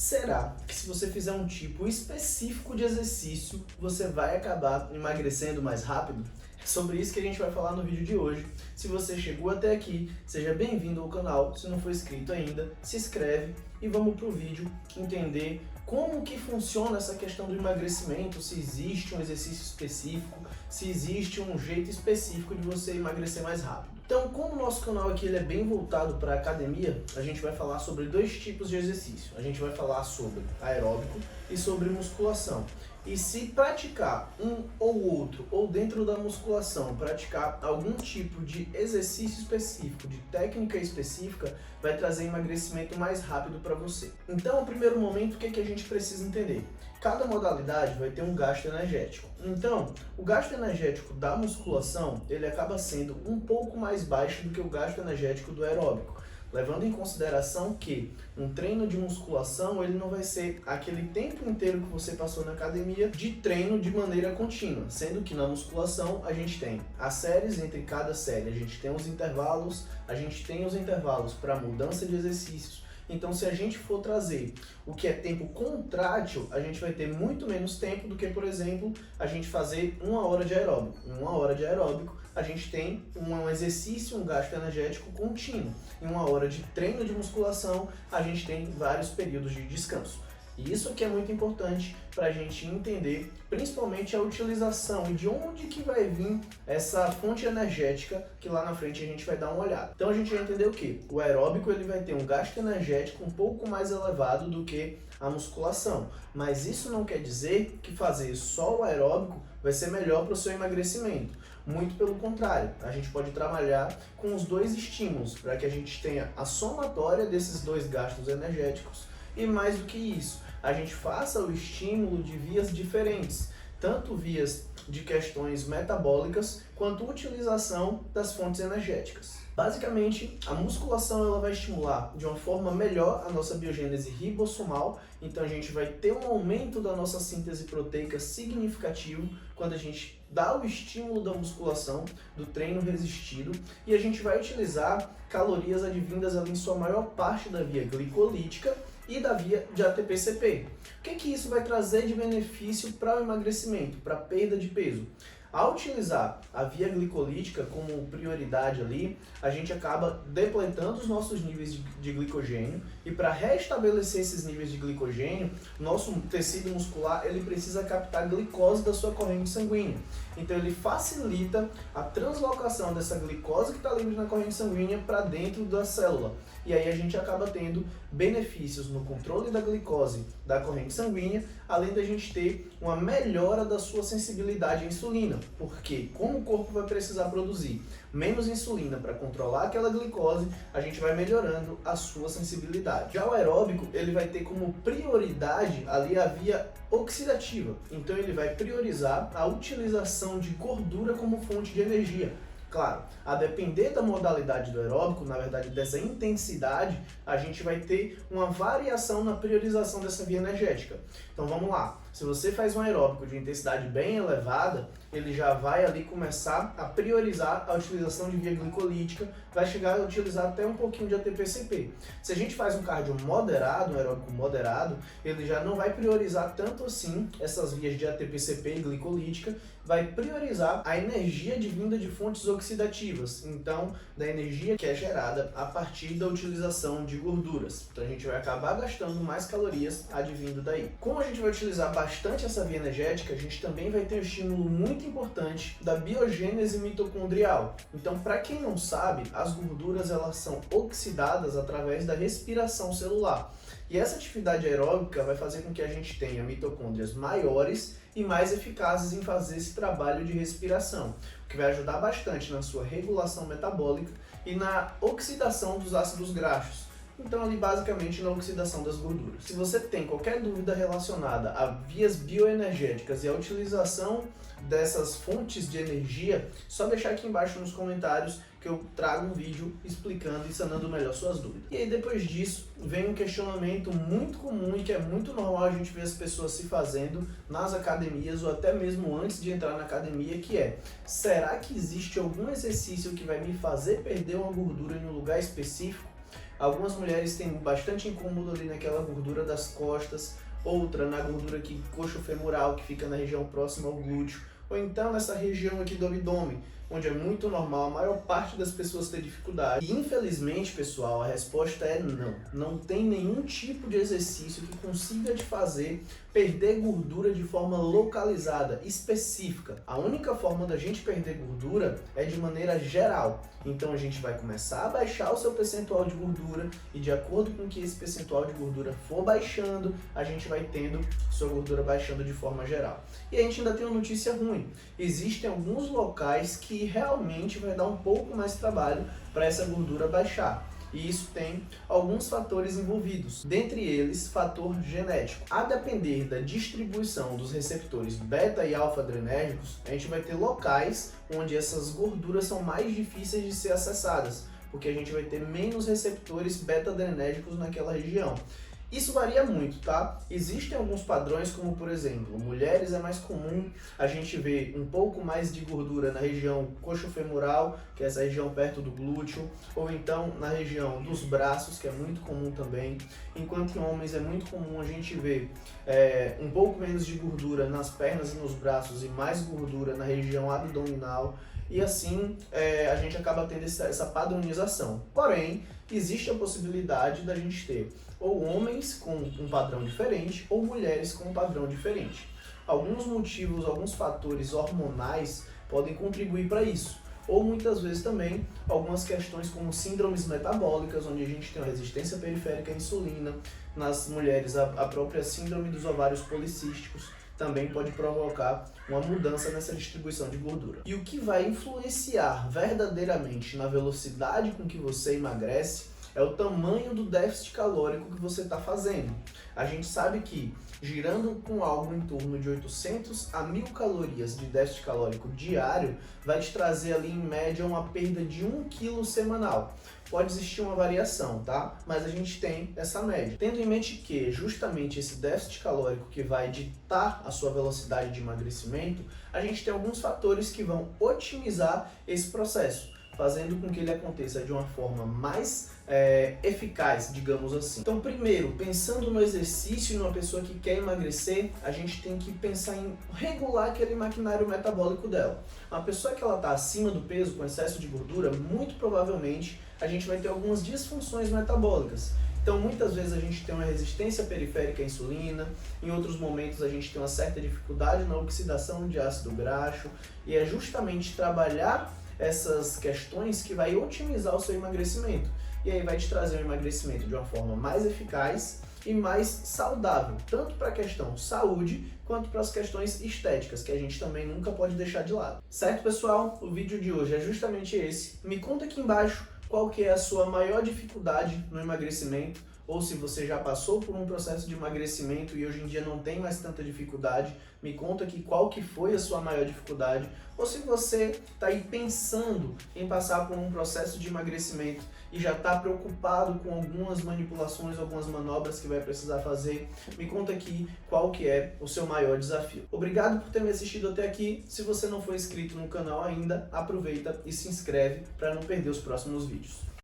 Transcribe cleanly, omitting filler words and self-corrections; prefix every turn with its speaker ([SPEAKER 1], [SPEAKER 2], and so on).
[SPEAKER 1] Será que se você fizer um tipo específico de exercício, você vai acabar emagrecendo mais rápido? É sobre isso que a gente vai falar no vídeo de hoje. Se você chegou até aqui, seja bem-vindo ao canal. Se não for inscrito ainda, se inscreve e vamos pro vídeo entender como que funciona essa questão do emagrecimento, se existe um exercício específico, se existe um jeito específico de você emagrecer mais rápido. Então, como o nosso canal aqui ele é bem voltado para academia, a gente vai falar sobre dois tipos de exercício. A gente vai falar sobre aeróbico e sobre musculação. E se praticar um ou outro, ou dentro da musculação, praticar algum tipo de exercício específico, de técnica específica, vai trazer emagrecimento mais rápido para você. Então, no primeiro momento, o que a gente precisa entender? Cada modalidade vai ter um gasto energético. Então, o gasto energético da musculação, ele acaba sendo um pouco mais baixo do que o gasto energético do aeróbico. Levando em consideração que um treino de musculação ele não vai ser aquele tempo inteiro que você passou na academia de treino de maneira contínua, sendo que na musculação a gente tem as séries, entre cada série a gente tem os intervalos, para mudança de exercícios. Então, se a gente for trazer o que é tempo contrátil, a gente vai ter muito menos tempo do que, por exemplo, a gente fazer 1 hora de aeróbico. Em 1 hora de aeróbico, a gente tem um exercício, um gasto energético contínuo. Em 1 hora de treino de musculação, a gente tem vários períodos de descanso. E isso que é muito importante para a gente entender, principalmente a utilização e de onde que vai vir essa fonte energética que lá na frente a gente vai dar uma olhada. Então a gente vai entender o que? O aeróbico ele vai ter um gasto energético um pouco mais elevado do que a musculação, mas isso não quer dizer que fazer só o aeróbico vai ser melhor para o seu emagrecimento. Muito pelo contrário, a gente pode trabalhar com os dois estímulos para que a gente tenha a somatória desses dois gastos energéticos e mais do que isso, a gente faça o estímulo de vias diferentes, tanto vias de questões metabólicas quanto utilização das fontes energéticas. Basicamente, a musculação ela vai estimular de uma forma melhor a nossa biogênese ribossomal, então a gente vai ter um aumento da nossa síntese proteica significativo quando a gente dá o estímulo da musculação, do treino resistido, e a gente vai utilizar calorias advindas ali em sua maior parte da via glicolítica e da via de ATP-CP. O que isso vai trazer de benefício para o emagrecimento, para a perda de peso? Ao utilizar a via glicolítica como prioridade ali, a gente acaba depletando os nossos níveis de glicogênio e para restabelecer esses níveis de glicogênio, nosso tecido muscular ele precisa captar glicose da sua corrente sanguínea. Então ele facilita a translocação dessa glicose que está livre na corrente sanguínea para dentro da célula. E aí a gente acaba tendo benefícios no controle da glicose da corrente sanguínea, além da gente ter uma melhora da sua sensibilidade à insulina. Porque como o corpo vai precisar produzir menos insulina para controlar aquela glicose, a gente vai melhorando a sua sensibilidade. Já o aeróbico, ele vai ter como prioridade ali a via oxidativa. Então ele vai priorizar a utilização de gordura como fonte de energia. Claro, a depender da modalidade do aeróbico, na verdade dessa intensidade, a gente vai ter uma variação na priorização dessa via energética. Então vamos lá, se você faz um aeróbico de intensidade bem elevada, ele já vai ali começar a priorizar a utilização de via glicolítica, vai chegar a utilizar até um pouquinho de ATP-CP. Se a gente faz um cardio moderado, um aeróbico moderado, ele já não vai priorizar tanto assim essas vias de ATP-CP e glicolítica, vai priorizar a energia advinda de fontes oxidativas, então da energia que é gerada a partir da utilização de gorduras. Então a gente vai acabar gastando mais calorias advindo daí. Como a gente vai utilizar bastante essa via energética, a gente também vai ter um estímulo muito importante da biogênese mitocondrial. Então, para quem não sabe, as gorduras elas são oxidadas através da respiração celular. E essa atividade aeróbica vai fazer com que a gente tenha mitocôndrias maiores e mais eficazes em fazer esse trabalho de respiração, o que vai ajudar bastante na sua regulação metabólica e na oxidação dos ácidos graxos. Então ali basicamente na oxidação das gorduras. Se você tem qualquer dúvida relacionada a vias bioenergéticas e a utilização dessas fontes de energia, só deixar aqui embaixo nos comentários que eu trago um vídeo explicando e sanando melhor suas dúvidas. E aí depois disso vem um questionamento muito comum e que é muito normal a gente ver as pessoas se fazendo nas academias ou até mesmo antes de entrar na academia, que é: será que existe algum exercício que vai me fazer perder uma gordura em um lugar específico? Algumas mulheres têm bastante incômodo ali naquela gordura das costas, outra na gordura aqui coxofemoral, que fica na região próxima ao glúteo, ou então nessa região aqui do abdômen, onde é muito normal a maior parte das pessoas ter dificuldade. E infelizmente, pessoal, a resposta é não. Não tem nenhum tipo de exercício que consiga te fazer perder gordura de forma localizada, específica. A única forma da gente perder gordura é de maneira geral. Então a gente vai começar a baixar o seu percentual de gordura e de acordo com que esse percentual de gordura for baixando, a gente vai tendo sua gordura baixando de forma geral. E a gente ainda tem uma notícia ruim. Existem alguns locais que realmente vai dar um pouco mais trabalho para essa gordura baixar. E isso tem alguns fatores envolvidos, dentre eles fator genético. A depender da distribuição dos receptores beta e alfa adrenérgicos, a gente vai ter locais onde essas gorduras são mais difíceis de ser acessadas, porque a gente vai ter menos receptores beta adrenérgicos naquela região. Isso varia muito, tá? Existem alguns padrões, como por exemplo, mulheres é mais comum a gente ver um pouco mais de gordura na região coxofemoral, que é essa região perto do glúteo, ou então na região dos braços, que é muito comum também, enquanto em homens é muito comum a gente ver um pouco menos de gordura nas pernas e nos braços e mais gordura na região abdominal, e assim a gente acaba tendo essa padronização. Porém, existe a possibilidade da gente ter ou homens com um padrão diferente ou mulheres com um padrão diferente. Alguns motivos, alguns fatores hormonais podem contribuir para isso. Ou muitas vezes também algumas questões como síndromes metabólicas, onde a gente tem a resistência periférica à insulina. Nas mulheres, a própria síndrome dos ovários policísticos também pode provocar uma mudança nessa distribuição de gordura. E o que vai influenciar verdadeiramente na velocidade com que você emagrece é o tamanho do déficit calórico que você está fazendo. A gente sabe que girando com algo em torno de 800 a 1000 calorias de déficit calórico diário vai te trazer ali em média uma perda de 1 kg semanal. Pode existir uma variação, tá? Mas a gente tem essa média. Tendo em mente que justamente esse déficit calórico que vai ditar a sua velocidade de emagrecimento, a gente tem alguns fatores que vão otimizar esse processo, fazendo com que ele aconteça de uma forma mais eficaz, digamos assim. Então, primeiro, pensando no exercício e numa pessoa que quer emagrecer, a gente tem que pensar em regular aquele maquinário metabólico dela. Uma pessoa que ela está acima do peso, com excesso de gordura, muito provavelmente a gente vai ter algumas disfunções metabólicas. Então, muitas vezes a gente tem uma resistência periférica à insulina, em outros momentos a gente tem uma certa dificuldade na oxidação de ácido graxo, e é justamente trabalhar essas questões que vai otimizar o seu emagrecimento. E aí vai te trazer um emagrecimento de uma forma mais eficaz e mais saudável, tanto para a questão saúde, quanto para as questões estéticas, que a gente também nunca pode deixar de lado. Certo, pessoal? O vídeo de hoje é justamente esse. Me conta aqui embaixo qual que é a sua maior dificuldade no emagrecimento, ou se você já passou por um processo de emagrecimento e hoje em dia não tem mais tanta dificuldade, me conta aqui qual que foi a sua maior dificuldade, ou se você está aí pensando em passar por um processo de emagrecimento e já está preocupado com algumas manipulações, algumas manobras que vai precisar fazer, me conta aqui qual que é o seu maior desafio. Obrigado por ter me assistido até aqui. Se você não for inscrito no canal ainda, aproveita e se inscreve para não perder os próximos vídeos.